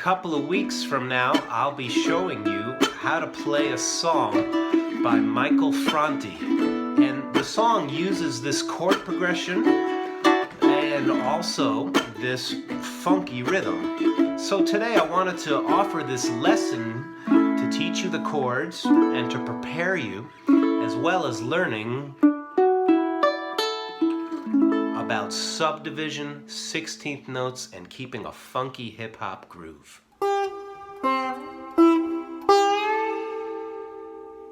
couple of weeks from now, I'll be showing you how to play a song by Michael Franti. And the song uses this chord progression and also this funky rhythm. So today I wanted to offer this lesson to teach you the chords and to prepare you, as well as learning about subdivision, 16th notes, and keeping a funky hip-hop groove.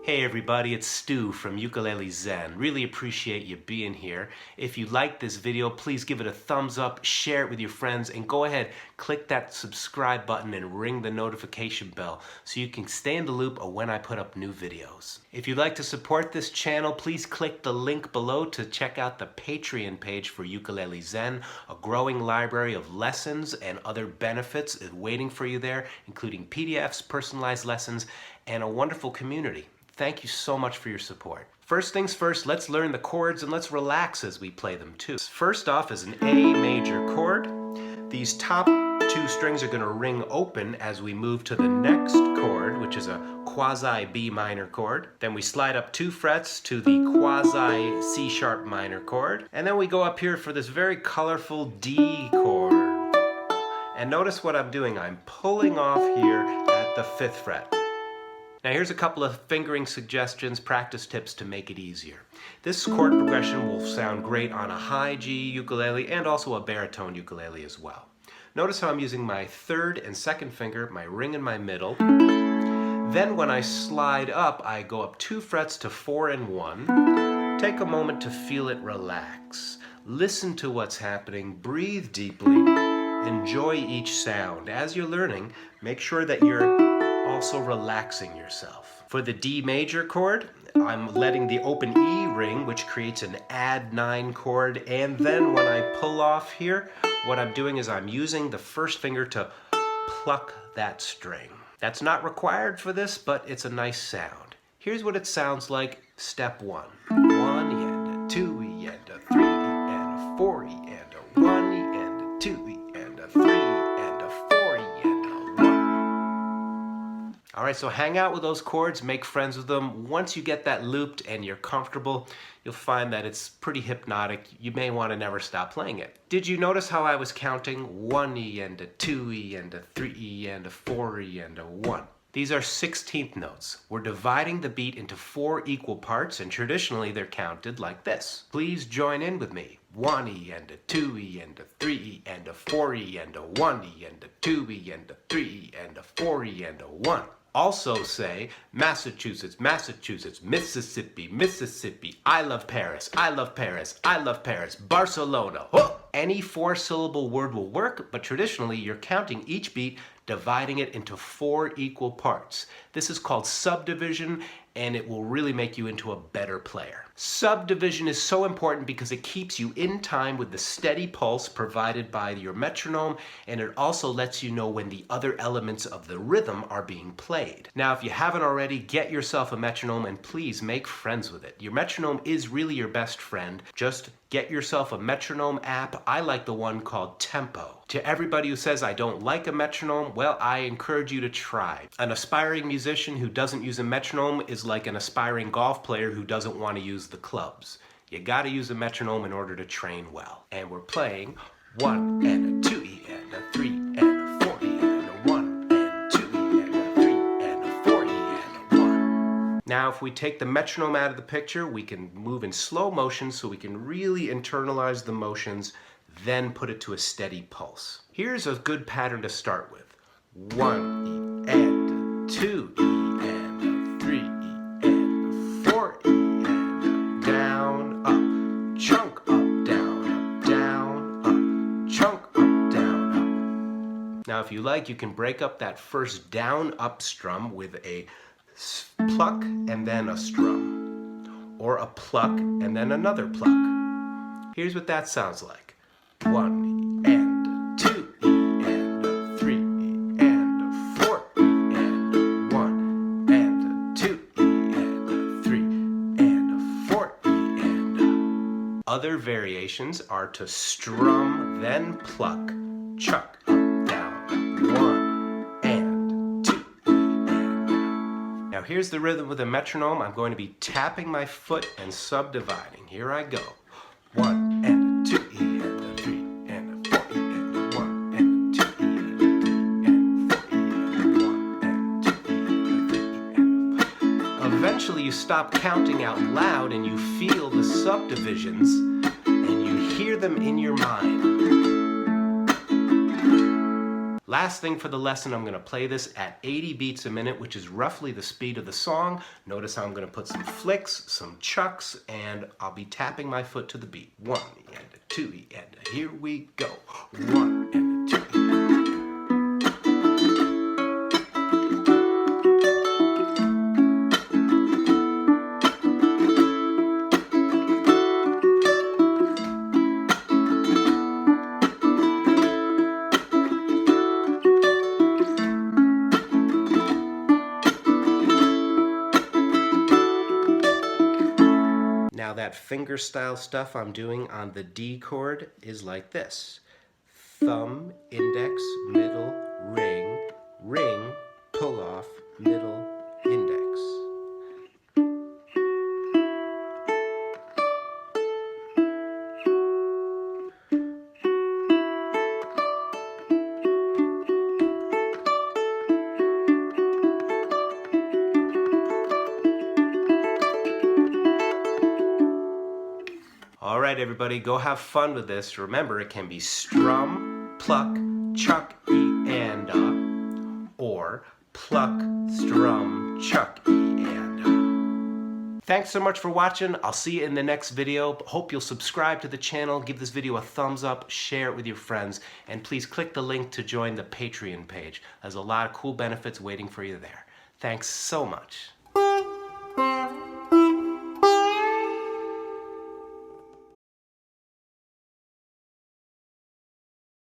Hey everybody, it's Stu from Ukulele Zen. Really appreciate you being here. If you like this video, please give it a thumbs up, share it with your friends, and go ahead, click that subscribe button and ring the notification bell so you can stay in the loop of when I put up new videos. If you'd like to support this channel, please click the link below to check out the Patreon page for Ukulele Zen, a growing library of lessons and other benefits is waiting for you there, including PDFs, personalized lessons, and a wonderful community. Thank you so much for your support. First things first, let's learn the chords and let's relax as we play them too. First off is an A major chord. These top two strings are going to ring open as we move to the next chord, which is a quasi B minor chord. Then we slide up 2 frets to the quasi C sharp minor chord. And then we go up here for this very colorful D chord. And notice what I'm doing. I'm pulling off here at the 5th fret. Now here's a couple of fingering suggestions, practice tips to make it easier. This chord progression will sound great on a high G ukulele and also a baritone ukulele as well. Notice how I'm using my 3rd and 2nd finger, my ring in my middle. Then when I slide up, I go up 2 frets to 4 and 1. Take a moment to feel it relax. Listen to what's happening, breathe deeply, enjoy each sound. As you're learning, make sure that you're also relaxing yourself. For the D major chord, I'm letting the open E ring, which creates an add 9 chord, and then when I pull off here, what I'm doing is I'm using the 1st finger to pluck that string. That's not required for this, but it's a nice sound. Here's what it sounds like, step 1. 1 E and a 2 E and a 3 E and a 4 E and a 1 E and a 2 E and a 3 E and a 4 E and a 1. Alright, so hang out with those chords, make friends with them. Once you get that looped and you're comfortable, you'll find that it's pretty hypnotic. You may want to never stop playing it. Did you notice how I was counting 1 E and a 2 E and a 3 E and a 4 E and a 1? These are 16th notes. We're dividing the beat into 4 equal parts, and traditionally they're counted like this. Please join in with me. 1 E and a 2 E and a 3 E and a 4 E and a 1 E and a 2 E and a 3 E and a 4 E and a 1. Also say, Massachusetts, Massachusetts, Mississippi, Mississippi, I love Paris, I love Paris, I love Paris, Barcelona. Oh! Any 4-syllable word will work, but traditionally you're counting each beat, dividing it into 4 equal parts. This is called subdivision, and it will really make you into a better player. Subdivision is so important because it keeps you in time with the steady pulse provided by your metronome, and it also lets you know when the other elements of the rhythm are being played. Now, if you haven't already, get yourself a metronome and please make friends with it. Your metronome is really your best friend. Just get yourself a metronome app. I like the one called Tempo. To everybody who says I don't like a metronome, well, I encourage you to try. An aspiring musician who doesn't use a metronome is like an aspiring golf player who doesn't want to use the clubs. You gotta use a metronome in order to train well. And we're playing 1 and a 2 E and a 3 and a 4 E and a 1 and 2 E and a 3 and a 4 E and a 1. Now if we take the metronome out of the picture, we can move in slow motion so we can really internalize the motions, then put it to a steady pulse. Here's a good pattern to start with. 1 E and a 2 E and a 3 E and a 4 E and a down, up, chunk, up, down, up, chunk, up, down, up. Now if you like, you can break up that first down, up strum with a pluck and then a strum, or a pluck and then another pluck. Here's what that sounds like. 1 E and a 2 E and a 3 E and a 4 E and a 1 and a 2 E and a 3 and a 4 E and a. Other variations are to strum, then pluck, chuck, up, down, 1 Now here's the rhythm with a metronome. I'm going to be tapping my foot and subdividing. Here I go. 1 and a 2 E and a 3 and a 4 E and a 1 and a 2 E and a 3 and 4 E and a 1 and 2 E and a 3 and a 4. Eventually you stop counting out loud and you feel the subdivisions and you hear them in your mind. Last thing for the lesson, I'm going to play this at 80 beats a minute, which is roughly the speed of the song. Notice how I'm going to put some flicks, some chucks, and I'll be tapping my foot to the beat. 1 and a 2 and a, here we go. 1 and a 2 Now that finger style stuff I'm doing on the D chord is like this. Thumb, index, middle, ring, ring, pull off, middle, index. All right, everybody, go have fun with this. Remember, it can be strum, pluck, chuck, E, and or pluck, strum, chuck, E, and Thanks so much for watching. I'll see you in the next video. Hope you'll subscribe to the channel, give this video a thumbs up, share it with your friends, and please click the link to join the Patreon page. There's a lot of cool benefits waiting for you there. Thanks so much.